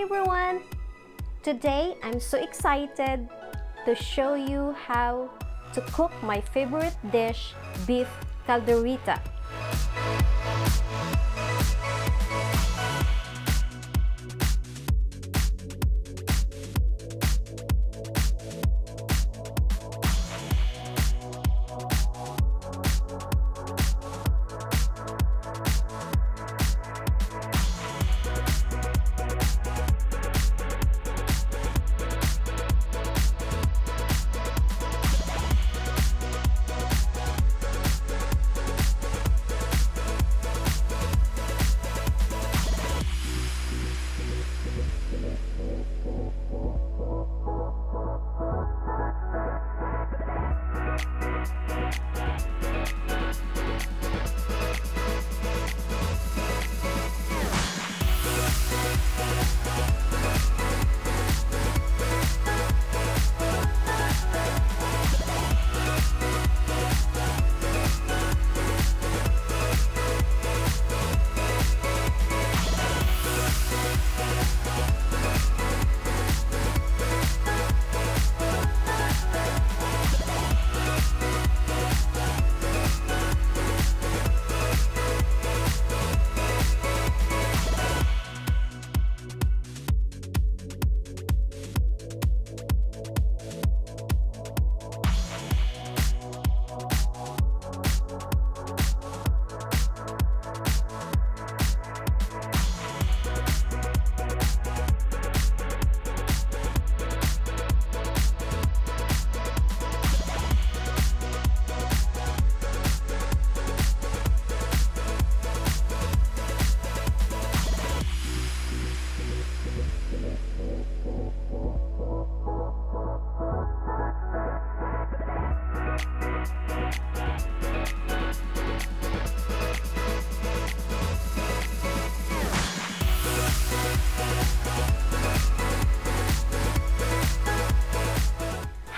Hi everyone! Today I'm so excited to show you how to cook my favorite dish, beef caldereta.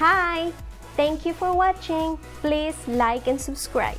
Hi! Thank you for watching. Please like and subscribe.